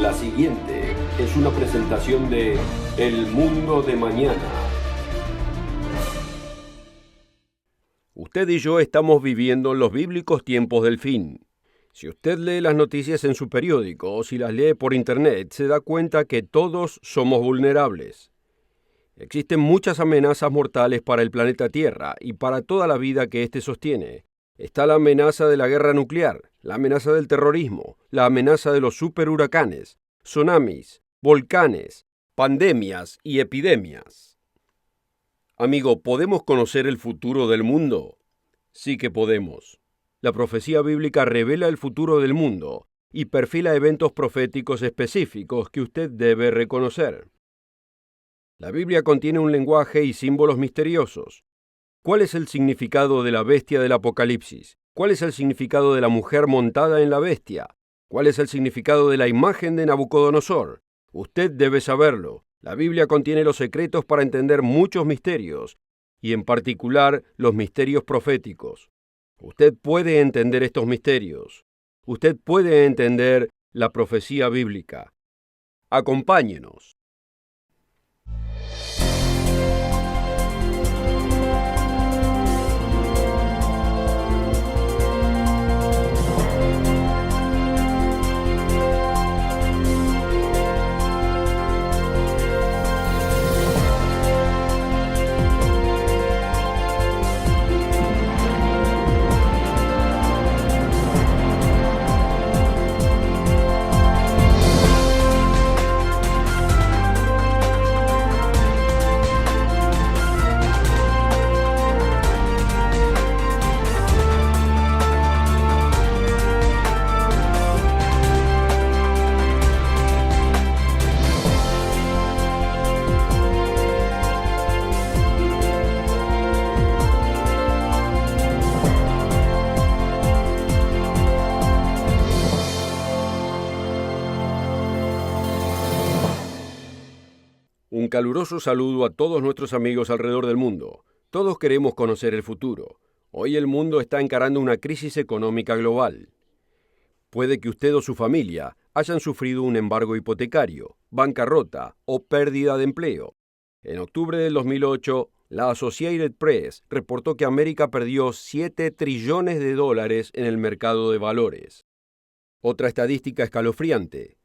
La siguiente es una presentación de El Mundo de Mañana. Usted y yo estamos viviendo en los bíblicos tiempos del fin. Si usted lee las noticias en su periódico o si las lee por internet, se da cuenta que todos somos vulnerables. Existen muchas amenazas mortales para el planeta Tierra y para toda la vida que éste sostiene. Está la amenaza de la guerra nuclear, la amenaza del terrorismo, la amenaza de los superhuracanes, tsunamis, volcanes, pandemias y epidemias. Amigo, ¿podemos conocer el futuro del mundo? Sí que podemos. La profecía bíblica revela el futuro del mundo y perfila eventos proféticos específicos que usted debe reconocer. La Biblia contiene un lenguaje y símbolos misteriosos. ¿Cuál es el significado de la bestia del Apocalipsis? ¿Cuál es el significado de la mujer montada en la bestia? ¿Cuál es el significado de la imagen de Nabucodonosor? Usted debe saberlo. La Biblia contiene los secretos para entender muchos misterios, y en particular los misterios proféticos. Usted puede entender estos misterios. Usted puede entender la profecía bíblica. Acompáñenos. Un caluroso saludo a todos nuestros amigos alrededor del mundo. Todos queremos conocer el futuro. Hoy el mundo está encarando una crisis económica global. Puede que usted o su familia hayan sufrido un embargo hipotecario, bancarrota o pérdida de empleo. En octubre del 2008, la Associated Press reportó que América perdió $7 trillones en el mercado de valores. Otra estadística escalofriante.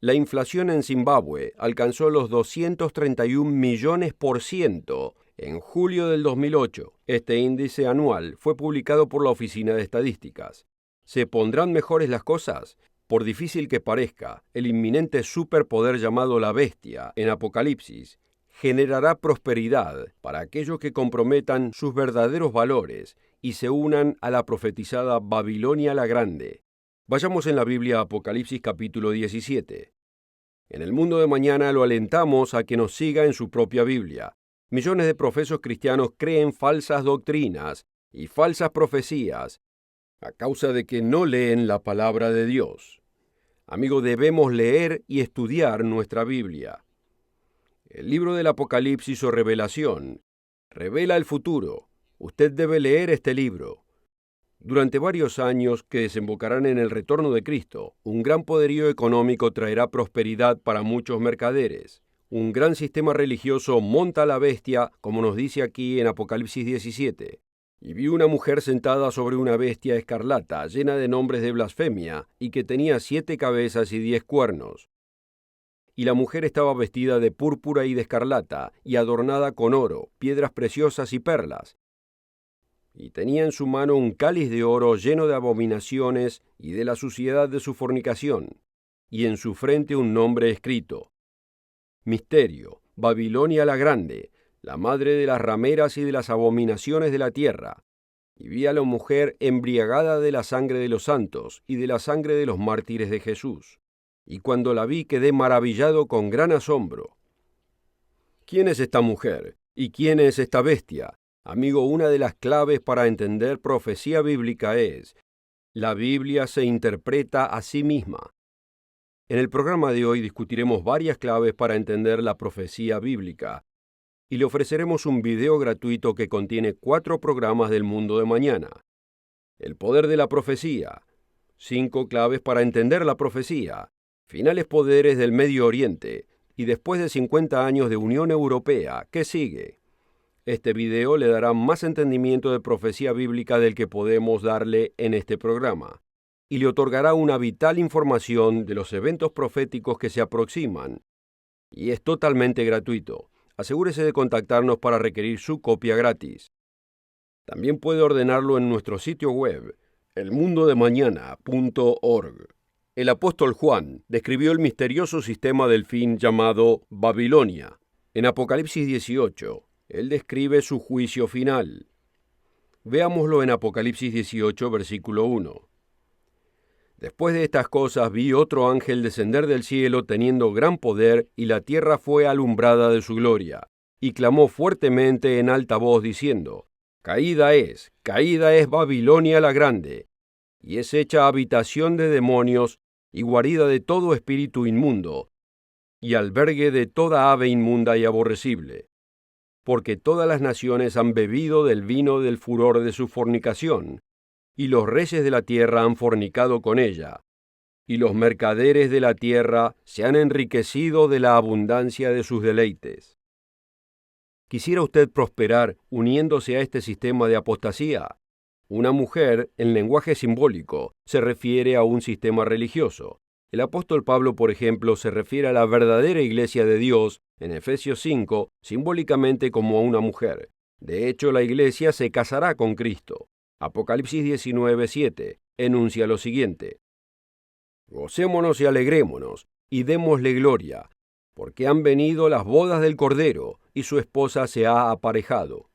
La inflación en Zimbabue alcanzó los 231 millones% en julio del 2008. Este índice anual fue publicado por la Oficina de Estadísticas. ¿Se pondrán mejores las cosas? Por difícil que parezca, el inminente superpoder llamado la bestia en Apocalipsis generará prosperidad para aquellos que comprometan sus verdaderos valores y se unan a la profetizada Babilonia la Grande. Vayamos en la Biblia a Apocalipsis capítulo 17. En el mundo de mañana lo alentamos a que nos siga en su propia Biblia. Millones de profesos cristianos creen falsas doctrinas y falsas profecías a causa de que no leen la palabra de Dios. Amigo, debemos leer y estudiar nuestra Biblia. El libro del Apocalipsis o Revelación revela el futuro. Usted debe leer este libro. Durante varios años que desembocarán en el retorno de Cristo, un gran poderío económico traerá prosperidad para muchos mercaderes. Un gran sistema religioso monta a la bestia, como nos dice aquí en Apocalipsis 17. Y vi una mujer sentada sobre una bestia escarlata, llena de nombres de blasfemia, y que tenía 7 cabezas y 10 cuernos. Y la mujer estaba vestida de púrpura y de escarlata, y adornada con oro, piedras preciosas y perlas. Y tenía en su mano un cáliz de oro lleno de abominaciones y de la suciedad de su fornicación, y en su frente un nombre escrito: Misterio, Babilonia la Grande, la madre de las rameras y de las abominaciones de la tierra. Y vi a la mujer embriagada de la sangre de los santos y de la sangre de los mártires de Jesús. Y cuando la vi quedé maravillado con gran asombro. ¿Quién es esta mujer? ¿Y quién es esta bestia? Amigo, una de las claves para entender profecía bíblica es: la Biblia se interpreta a sí misma. En el programa de hoy discutiremos varias claves para entender la profecía bíblica y le ofreceremos un video gratuito que contiene 4 programas del mundo de mañana. El poder de la profecía, 5 claves para entender la profecía finales poderes del Medio Oriente, y después de 50 años de Unión Europea, ¿qué sigue? Este video le dará más entendimiento de profecía bíblica del que podemos darle en este programa, y le otorgará una vital información de los eventos proféticos que se aproximan, y es totalmente gratuito. Asegúrese de contactarnos para requerir su copia gratis. También puede ordenarlo en nuestro sitio web, elmundodemañana.org. El apóstol Juan describió el misterioso sistema del fin llamado Babilonia. En Apocalipsis 18, él describe su juicio final. Veámoslo en Apocalipsis 18, versículo 1. Después de estas cosas vi otro ángel descender del cielo teniendo gran poder, y la tierra fue alumbrada de su gloria, y clamó fuertemente en alta voz diciendo: caída es Babilonia la grande, y es hecha habitación de demonios y guarida de todo espíritu inmundo, y albergue de toda ave inmunda y aborrecible, porque todas las naciones han bebido del vino del furor de su fornicación, y los reyes de la tierra han fornicado con ella, y los mercaderes de la tierra se han enriquecido de la abundancia de sus deleites. ¿Quisiera usted prosperar uniéndose a este sistema de apostasía? Una mujer, en lenguaje simbólico, se refiere a un sistema religioso. El apóstol Pablo, por ejemplo, se refiere a la verdadera iglesia de Dios, en Efesios 5, simbólicamente como a una mujer. De hecho, la iglesia se casará con Cristo. Apocalipsis 19:7 enuncia lo siguiente: gocémonos y alegrémonos, y démosle gloria, porque han venido las bodas del Cordero, y su esposa se ha aparejado.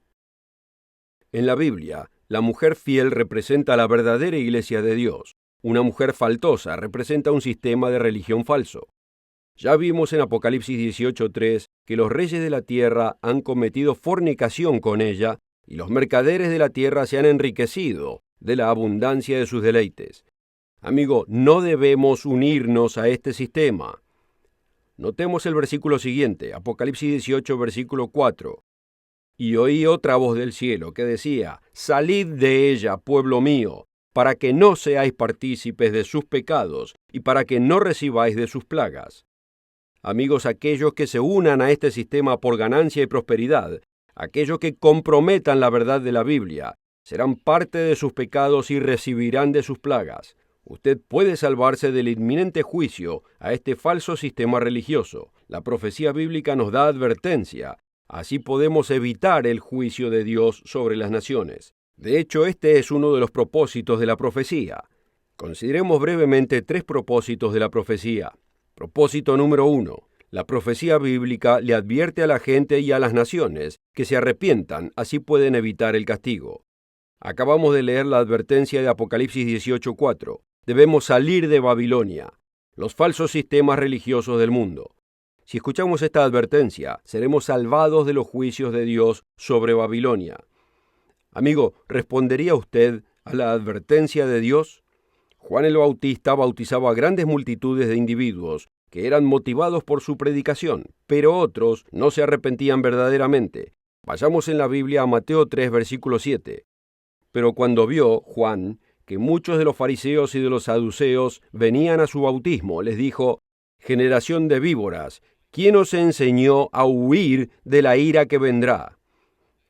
En la Biblia, la mujer fiel representa la verdadera iglesia de Dios. Una mujer faltosa representa un sistema de religión falso. Ya vimos en Apocalipsis 18:3 que los reyes de la tierra han cometido fornicación con ella, y los mercaderes de la tierra se han enriquecido de la abundancia de sus deleites. Amigo, no debemos unirnos a este sistema. Notemos el versículo siguiente, Apocalipsis 18, versículo 4. Y oí otra voz del cielo que decía: salid de ella, pueblo mío, para que no seáis partícipes de sus pecados, y para que no recibáis de sus plagas. Amigos, aquellos que se unan a este sistema por ganancia y prosperidad, aquellos que comprometan la verdad de la Biblia, serán parte de sus pecados y recibirán de sus plagas. Usted puede salvarse del inminente juicio a este falso sistema religioso. La profecía bíblica nos da advertencia. Así podemos evitar el juicio de Dios sobre las naciones. De hecho, este es uno de los propósitos de la profecía. Consideremos brevemente 3 propósitos de la profecía. Propósito número 1. La profecía bíblica le advierte a la gente y a las naciones que se arrepientan, así pueden evitar el castigo. Acabamos de leer la advertencia de Apocalipsis 18:4. Debemos salir de Babilonia, los falsos sistemas religiosos del mundo. Si escuchamos esta advertencia, seremos salvados de los juicios de Dios sobre Babilonia. Amigo, ¿respondería usted a la advertencia de Dios? Juan el Bautista bautizaba a grandes multitudes de individuos que eran motivados por su predicación, pero otros no se arrepentían verdaderamente. Vayamos en la Biblia a Mateo 3, versículo 7. Pero cuando vio, Juan, que muchos de los fariseos y de los saduceos venían a su bautismo, les dijo: generación de víboras, ¿quién os enseñó a huir de la ira que vendrá?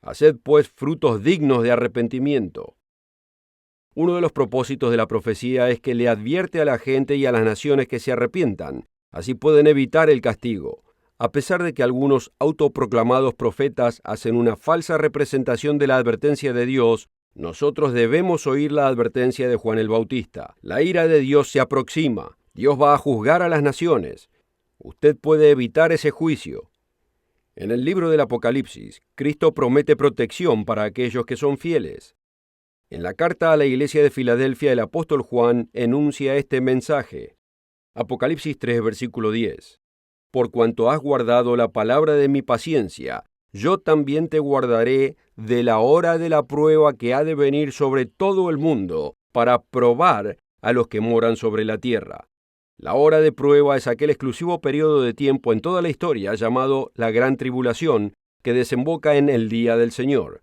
Haced pues frutos dignos de arrepentimiento. Uno de los propósitos de la profecía es que le advierte a la gente y a las naciones que se arrepientan, así pueden evitar el castigo. A pesar de que algunos autoproclamados profetas hacen una falsa representación de la advertencia de Dios, nosotros debemos oír la advertencia de Juan el Bautista. La ira de Dios se aproxima. Dios va a juzgar a las naciones. Usted puede evitar ese juicio. En el libro del Apocalipsis, Cristo promete protección para aquellos que son fieles. En la carta a la iglesia de Filadelfia, el apóstol Juan enuncia este mensaje. Apocalipsis 3, versículo 10. Por cuanto has guardado la palabra de mi paciencia, yo también te guardaré de la hora de la prueba que ha de venir sobre todo el mundo, para probar a los que moran sobre la tierra. La hora de prueba es aquel exclusivo periodo de tiempo en toda la historia llamado la Gran Tribulación, que desemboca en el Día del Señor.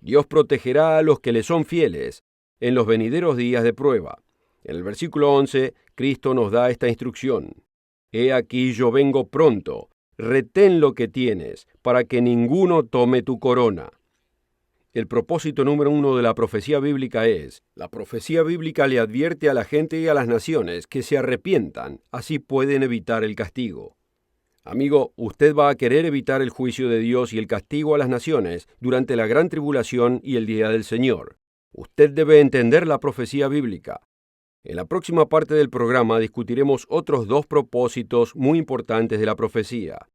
Dios protegerá a los que le son fieles en los venideros días de prueba. En el versículo 11, Cristo nos da esta instrucción. He aquí yo vengo pronto, retén lo que tienes, para que ninguno tome tu corona. El propósito número 1 de la profecía bíblica es: la profecía bíblica le advierte a la gente y a las naciones que se arrepientan, así pueden evitar el castigo. Amigo, usted va a querer evitar el juicio de Dios y el castigo a las naciones durante la gran tribulación y el día del Señor. Usted debe entender la profecía bíblica. En la próxima parte del programa discutiremos otros 2 propósitos muy importantes de la profecía.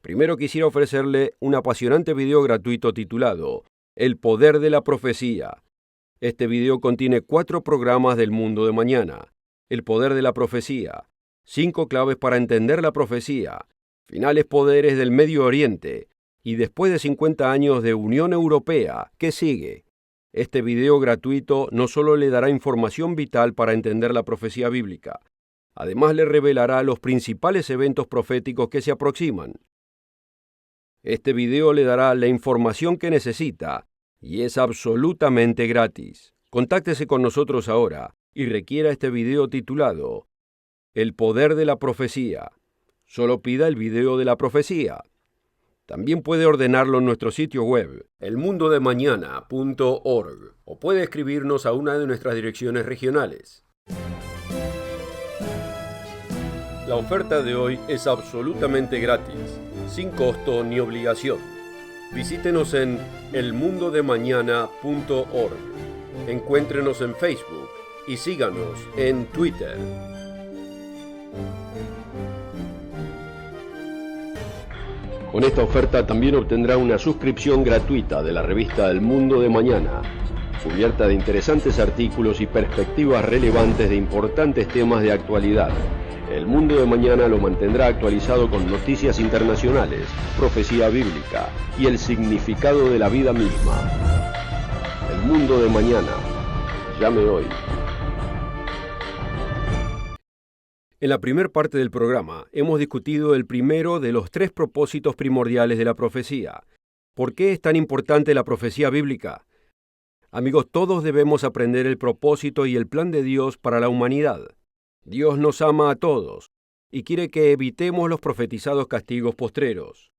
Primero quisiera ofrecerle un apasionante video gratuito titulado El poder de la profecía. Este video contiene 4 programas del mundo de mañana. El poder de la profecía, 5 claves para entender la profecía, finales poderes del Medio Oriente, y después de 50 años de Unión Europea, ¿qué sigue? Este video gratuito no solo le dará información vital para entender la profecía bíblica, además le revelará los principales eventos proféticos que se aproximan. Este video le dará la información que necesita y es absolutamente gratis. Contáctese con nosotros ahora y requiera este video titulado El poder de la profecía. Solo pida el video de la profecía. También puede ordenarlo en nuestro sitio web, elmundodemañana.org, o puede escribirnos a una de nuestras direcciones regionales. La oferta de hoy es absolutamente gratis, sin costo ni obligación. Visítenos en elmundodemañana.org. Encuéntrenos en Facebook y síganos en Twitter. Con esta oferta también obtendrá una suscripción gratuita de la revista El Mundo de Mañana, cubierta de interesantes artículos y perspectivas relevantes de importantes temas de actualidad. El Mundo de Mañana lo mantendrá actualizado con noticias internacionales, profecía bíblica y el significado de la vida misma. El Mundo de Mañana. Llame hoy. En la primera parte del programa hemos discutido el primero de los 3 propósitos primordiales de la profecía. ¿Por qué es tan importante la profecía bíblica? Amigos, todos debemos aprender el propósito y el plan de Dios para la humanidad. Dios nos ama a todos y quiere que evitemos los profetizados castigos postreros.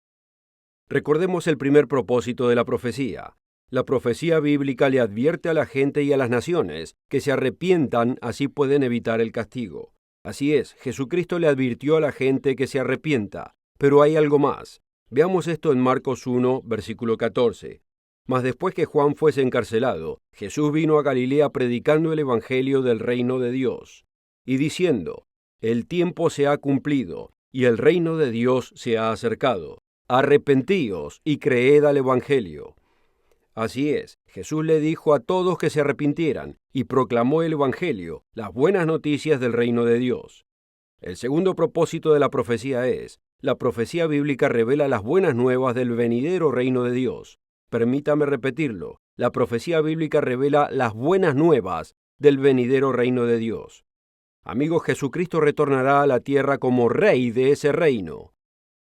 Recordemos el primer propósito de la profecía. La profecía bíblica le advierte a la gente y a las naciones que se arrepientan, así pueden evitar el castigo. Así es, Jesucristo le advirtió a la gente que se arrepienta, pero hay algo más. Veamos esto en Marcos 1, versículo 14. Mas después que Juan fuese encarcelado, Jesús vino a Galilea predicando el evangelio del reino de Dios, y diciendo: el tiempo se ha cumplido, y el reino de Dios se ha acercado. Arrepentíos y creed al evangelio. Así es, Jesús le dijo a todos que se arrepintieran y proclamó el evangelio, las buenas noticias del reino de Dios. El segundo propósito de la profecía es: la profecía bíblica revela las buenas nuevas del venidero reino de Dios. Permítame repetirlo, la profecía bíblica revela las buenas nuevas del venidero reino de Dios. Amigo, Jesucristo retornará a la tierra como rey de ese reino.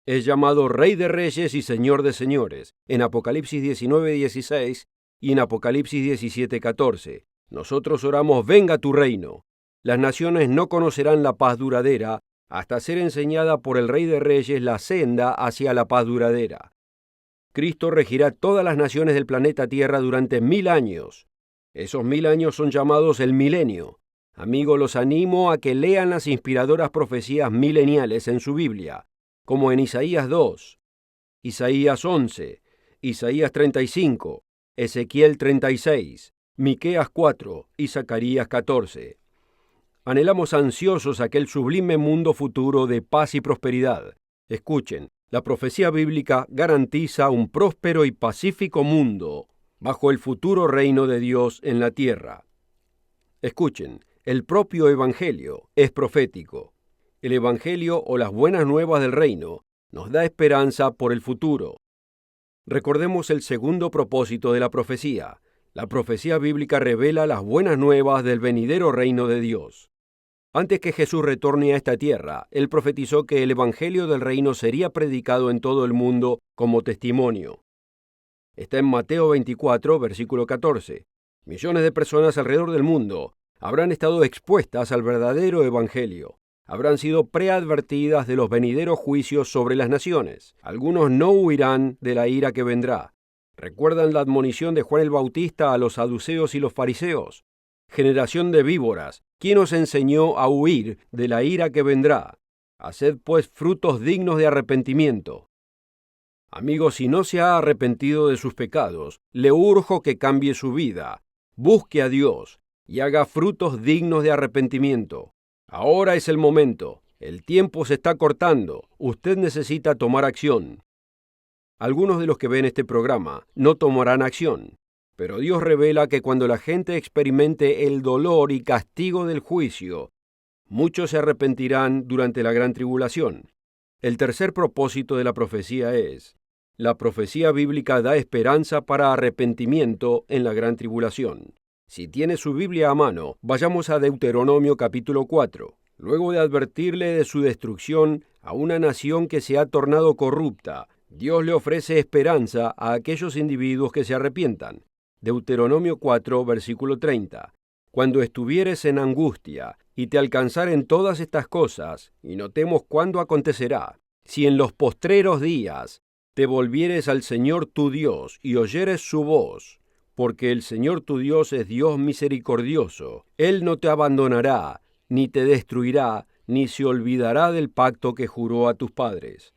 Es llamado Rey de Reyes y Señor de Señores, en Apocalipsis 19:16 y en Apocalipsis 17:14. Nosotros oramos: venga tu reino. Las naciones no conocerán la paz duradera hasta ser enseñada por el Rey de Reyes la senda hacia la paz duradera. Cristo regirá todas las naciones del planeta Tierra durante 1000 años. Esos 1000 años son llamados el milenio. Amigo, los animo a que lean las inspiradoras profecías mileniales en su Biblia, como en Isaías 2, Isaías 11, Isaías 35, Ezequiel 36, Miqueas 4 y Zacarías 14. Anhelamos ansiosos aquel sublime mundo futuro de paz y prosperidad. Escuchen, la profecía bíblica garantiza un próspero y pacífico mundo bajo el futuro reino de Dios en la tierra. Escuchen, el propio Evangelio es profético. El Evangelio, o las buenas nuevas del reino, nos da esperanza por el futuro. Recordemos el segundo propósito de la profecía. La profecía bíblica revela las buenas nuevas del venidero reino de Dios. Antes que Jesús retorne a esta tierra, él profetizó que el Evangelio del reino sería predicado en todo el mundo como testimonio. Está en Mateo 24, versículo 14. Millones de personas alrededor del mundo habrán estado expuestas al verdadero Evangelio. habrán sido preadvertidas de los venideros juicios sobre las naciones. Algunos no huirán de la ira que vendrá. ¿Recuerdan la admonición de Juan el Bautista a los saduceos y los fariseos? Generación de víboras, ¿quién os enseñó a huir de la ira que vendrá? Haced pues frutos dignos de arrepentimiento. Amigos, si no se ha arrepentido de sus pecados, le urjo que cambie su vida, busque a Dios y haga frutos dignos de arrepentimiento. Ahora es el momento, el tiempo se está cortando, usted necesita tomar acción. Algunos de los que ven este programa no tomarán acción, pero Dios revela que cuando la gente experimente el dolor y castigo del juicio, muchos se arrepentirán durante la gran tribulación. El tercer propósito de la profecía es: la profecía bíblica da esperanza para arrepentimiento en la gran tribulación. Si tiene su Biblia a mano, vayamos a Deuteronomio capítulo 4. Luego de advertirle de su destrucción a una nación que se ha tornado corrupta, Dios le ofrece esperanza a aquellos individuos que se arrepientan. Deuteronomio 4, versículo 30. Cuando estuvieres en angustia y te alcanzaren todas estas cosas, y notemos cuándo acontecerá, si en los postreros días te volvieres al Señor tu Dios y oyeres su voz, porque el Señor tu Dios es Dios misericordioso. Él no te abandonará, ni te destruirá, ni se olvidará del pacto que juró a tus padres.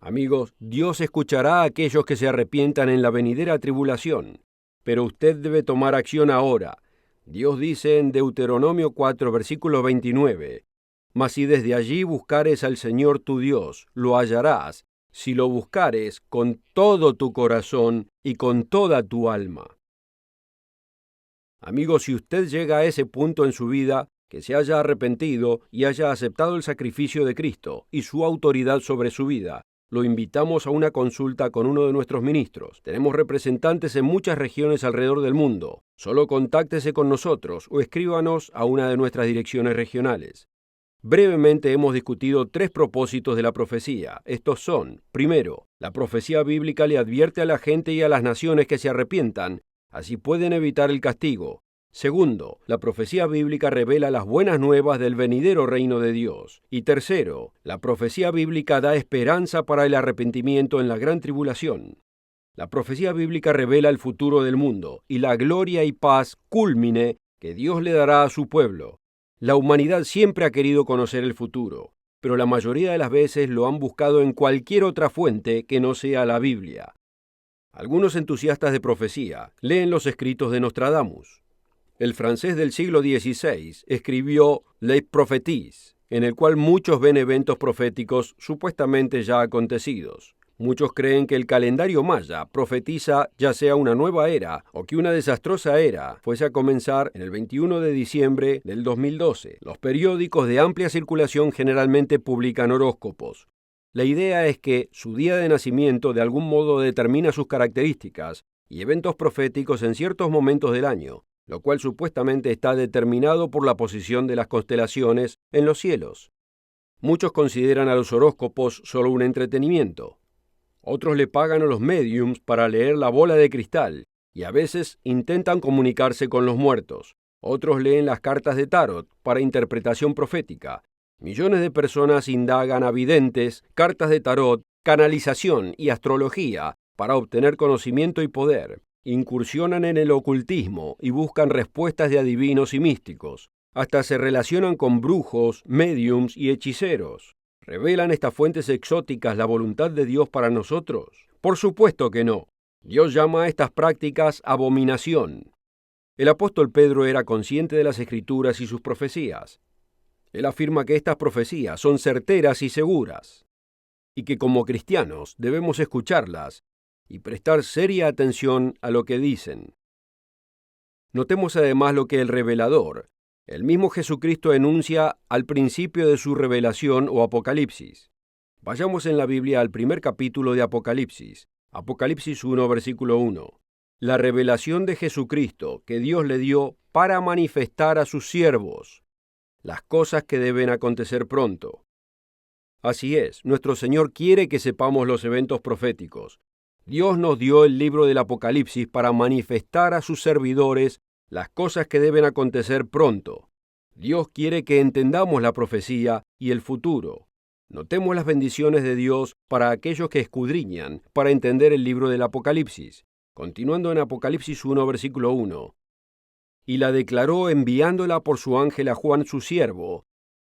Amigos, Dios escuchará a aquellos que se arrepientan en la venidera tribulación, pero usted debe tomar acción ahora. Dios dice en Deuteronomio 4, versículo 29, «Mas si desde allí buscares al Señor tu Dios, lo hallarás, si lo buscares con todo tu corazón y con toda tu alma». Amigos, si usted llega a ese punto en su vida, que se haya arrepentido y haya aceptado el sacrificio de Cristo y su autoridad sobre su vida, lo invitamos a una consulta con uno de nuestros ministros. Tenemos representantes en muchas regiones alrededor del mundo. Solo contáctese con nosotros o escríbanos a una de nuestras direcciones regionales. Brevemente hemos discutido 3 propósitos de la profecía. Estos son: primero, la profecía bíblica le advierte a la gente y a las naciones que se arrepientan, así pueden evitar el castigo. Segundo, la profecía bíblica revela las buenas nuevas del venidero reino de Dios. Y tercero, la profecía bíblica da esperanza para el arrepentimiento en la gran tribulación. La profecía bíblica revela el futuro del mundo y la gloria y paz cúlmine que Dios le dará a su pueblo. La humanidad siempre ha querido conocer el futuro, pero la mayoría de las veces lo han buscado en cualquier otra fuente que no sea la Biblia. Algunos entusiastas de profecía leen los escritos de Nostradamus. El francés del siglo XVI escribió Les Prophéties, en el cual muchos ven eventos proféticos supuestamente ya acontecidos. Muchos creen que el calendario maya profetiza ya sea una nueva era o que una desastrosa era fuese a comenzar en el 21 de diciembre del 2012. Los periódicos de amplia circulación generalmente publican horóscopos. La idea es que su día de nacimiento de algún modo determina sus características y eventos proféticos en ciertos momentos del año, lo cual supuestamente está determinado por la posición de las constelaciones en los cielos. Muchos consideran a los horóscopos solo un entretenimiento. Otros le pagan a los médiums para leer la bola de cristal y a veces intentan comunicarse con los muertos. Otros leen las cartas de tarot para interpretación profética. Millones de personas indagan a videntes, cartas de tarot, canalización y astrología para obtener conocimiento y poder. Incursionan en el ocultismo y buscan respuestas de adivinos y místicos. Hasta se relacionan con brujos, médiums y hechiceros. ¿Revelan estas fuentes exóticas la voluntad de Dios para nosotros? Por supuesto que no. Dios llama a estas prácticas abominación. El apóstol Pedro era consciente de las Escrituras y sus profecías. Él afirma que estas profecías son certeras y seguras, y que como cristianos debemos escucharlas y prestar seria atención a lo que dicen. Notemos además lo que el revelador, el mismo Jesucristo, enuncia al principio de su revelación o Apocalipsis. Vayamos en la Biblia al primer capítulo de Apocalipsis, Apocalipsis 1, versículo 1. La revelación de Jesucristo que Dios le dio para manifestar a sus siervos las cosas que deben acontecer pronto. Así es, nuestro Señor quiere que sepamos los eventos proféticos. Dios nos dio el libro del Apocalipsis para manifestar a sus servidores las cosas que deben acontecer pronto. Dios quiere que entendamos la profecía y el futuro. Notemos las bendiciones de Dios para aquellos que escudriñan para entender el libro del Apocalipsis. Continuando en Apocalipsis 1, versículo 1. Y la declaró enviándola por su ángel a Juan su siervo,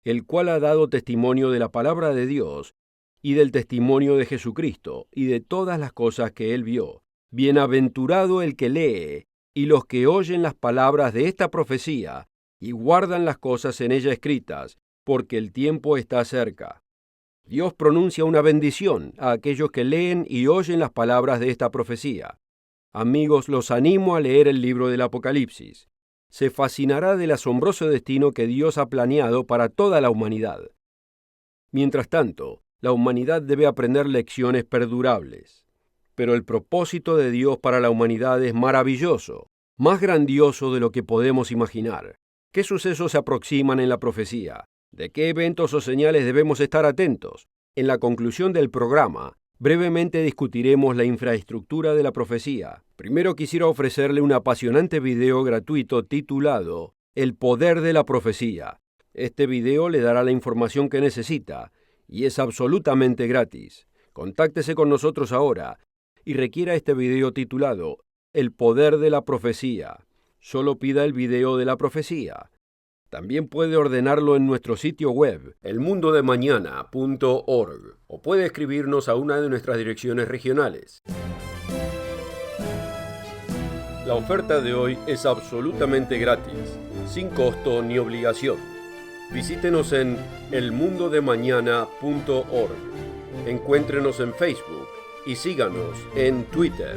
el cual ha dado testimonio de la palabra de Dios y del testimonio de Jesucristo y de todas las cosas que él vio. Bienaventurado el que lee y los que oyen las palabras de esta profecía y guardan las cosas en ella escritas, porque el tiempo está cerca. Dios pronuncia una bendición a aquellos que leen y oyen las palabras de esta profecía. Amigos, los animo a leer el libro del Apocalipsis. Se fascinará del asombroso destino que Dios ha planeado para toda la humanidad. Mientras tanto, la humanidad debe aprender lecciones perdurables. Pero el propósito de Dios para la humanidad es maravilloso, más grandioso de lo que podemos imaginar. ¿Qué sucesos se aproximan en la profecía? ¿De qué eventos o señales debemos estar atentos? En la conclusión del programa, brevemente discutiremos la infraestructura de la profecía. Primero quisiera ofrecerle un apasionante video gratuito titulado El poder de la profecía. Este video le dará la información que necesita y es absolutamente gratis. Contáctese con nosotros ahora y requiera este video titulado El poder de la profecía. Solo pida el video de la profecía. También puede ordenarlo en nuestro sitio web, elmundodemañana.org, o puede escribirnos a una de nuestras direcciones regionales. La oferta de hoy es absolutamente gratis, sin costo ni obligación. Visítenos en elmundodemañana.org. Encuéntrenos en Facebook y síganos en Twitter.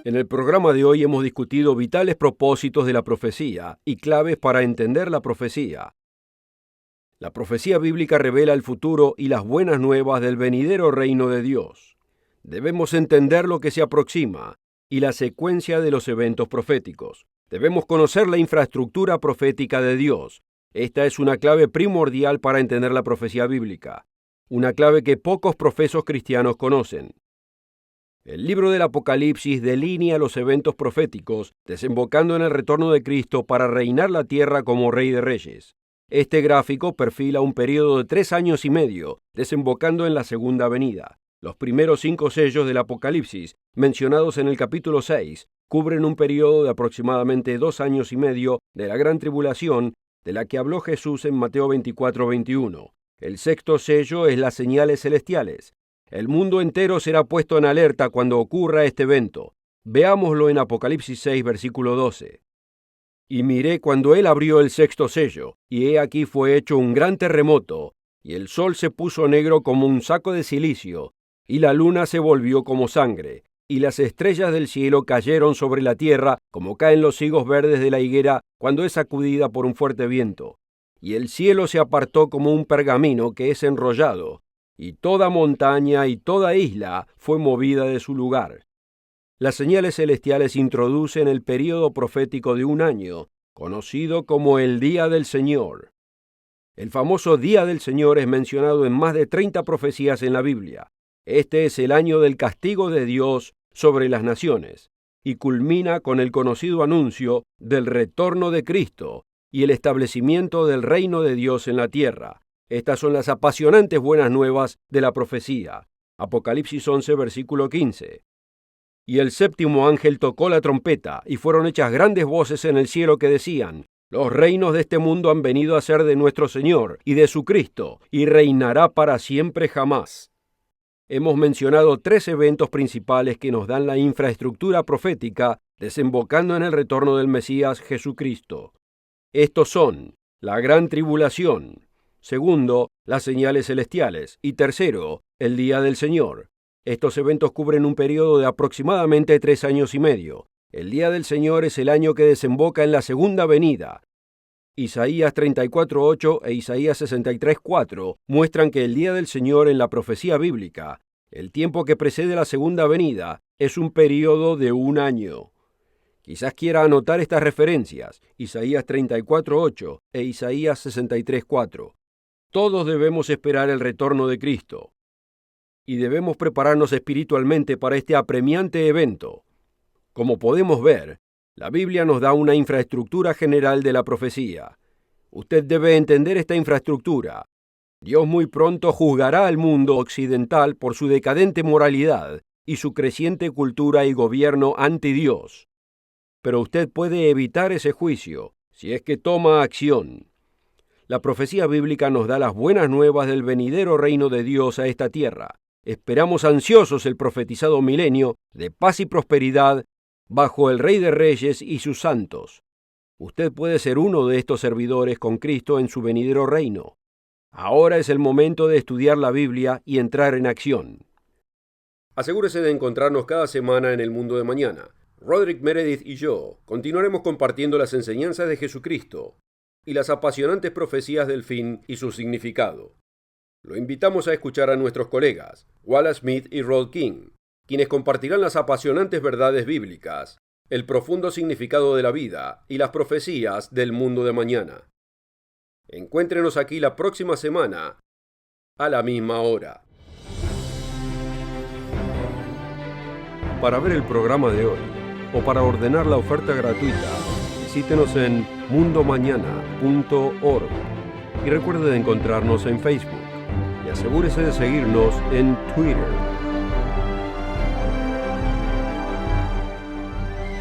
En el programa de hoy hemos discutido vitales propósitos de la profecía y claves para entender la profecía. La profecía bíblica revela el futuro y las buenas nuevas del venidero reino de Dios. Debemos entender lo que se aproxima y la secuencia de los eventos proféticos. Debemos conocer la infraestructura profética de Dios. Esta es una clave primordial para entender la profecía bíblica, una clave que pocos profesos cristianos conocen. El libro del Apocalipsis delinea los eventos proféticos, desembocando en el retorno de Cristo para reinar la tierra como Rey de Reyes. Este gráfico perfila un periodo de 3 años y medio, desembocando en la segunda venida. Los primeros 5 sellos del Apocalipsis, mencionados en el capítulo 6, cubren un periodo de aproximadamente 2 años y medio de la gran tribulación de la que habló Jesús en Mateo 24:21. El sexto sello es las señales celestiales. El mundo entero será puesto en alerta cuando ocurra este evento. Veámoslo en Apocalipsis 6, versículo 12. Y miré cuando él abrió el sexto sello, y he aquí fue hecho un gran terremoto, y el sol se puso negro como un saco de cilicio, y la luna se volvió como sangre, y las estrellas del cielo cayeron sobre la tierra como caen los higos verdes de la higuera cuando es sacudida por un fuerte viento. Y el cielo se apartó como un pergamino que es enrollado, y toda montaña y toda isla fue movida de su lugar. Las señales celestiales introducen el período profético de un año, conocido como el Día del Señor. El famoso Día del Señor es mencionado en más de 30 profecías en la Biblia. Este es el año del castigo de Dios sobre las naciones, y culmina con el conocido anuncio del retorno de Cristo y el establecimiento del reino de Dios en la tierra. Estas son las apasionantes buenas nuevas de la profecía. Apocalipsis 11, versículo 15. Y el séptimo ángel tocó la trompeta, y fueron hechas grandes voces en el cielo que decían: los reinos de este mundo han venido a ser de nuestro Señor y de su Cristo, y reinará para siempre jamás. Hemos mencionado 3 eventos principales que nos dan la infraestructura profética, desembocando en el retorno del Mesías Jesucristo. Estos son la gran tribulación. Segundo, las señales celestiales. Y tercero, el día del Señor. Estos eventos cubren un periodo de aproximadamente 3 años y medio. El día del Señor es el año que desemboca en la segunda venida. Isaías 34:8 e Isaías 63:4 muestran que el día del Señor en la profecía bíblica, el tiempo que precede la segunda venida, es un periodo de 1 año. Quizás quiera anotar estas referencias, Isaías 34:8 e Isaías 63:4. Todos debemos esperar el retorno de Cristo, y debemos prepararnos espiritualmente para este apremiante evento. Como podemos ver, La Biblia nos da una infraestructura general de la profecía. Usted debe entender esta infraestructura. Dios muy pronto juzgará al mundo occidental por su decadente moralidad y su creciente cultura y gobierno anti Dios. Pero usted puede evitar ese juicio si es que toma acción. La profecía bíblica nos da las buenas nuevas del venidero reino de Dios a esta tierra. Esperamos ansiosos el profetizado milenio de paz y prosperidad bajo el Rey de Reyes y sus santos. Usted puede ser uno de estos servidores con Cristo en su venidero reino. Ahora es el momento de estudiar la Biblia y entrar en acción. Asegúrese de encontrarnos cada semana en el Mundo de Mañana. Roderick Meredith y yo continuaremos compartiendo las enseñanzas de Jesucristo y las apasionantes profecías del fin y su significado. Lo invitamos a escuchar a nuestros colegas, Wallace Smith y Rod King, quienes compartirán las apasionantes verdades bíblicas, el profundo significado de la vida y las profecías del mundo de mañana. Encuéntrenos aquí la próxima semana, a la misma hora. Para ver el programa de hoy o para ordenar la oferta gratuita, visítenos en mundomañana.org y recuerde de encontrarnos en Facebook y asegúrese de seguirnos en Twitter.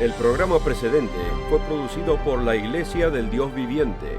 El programa precedente fue producido por la Iglesia del Dios Viviente.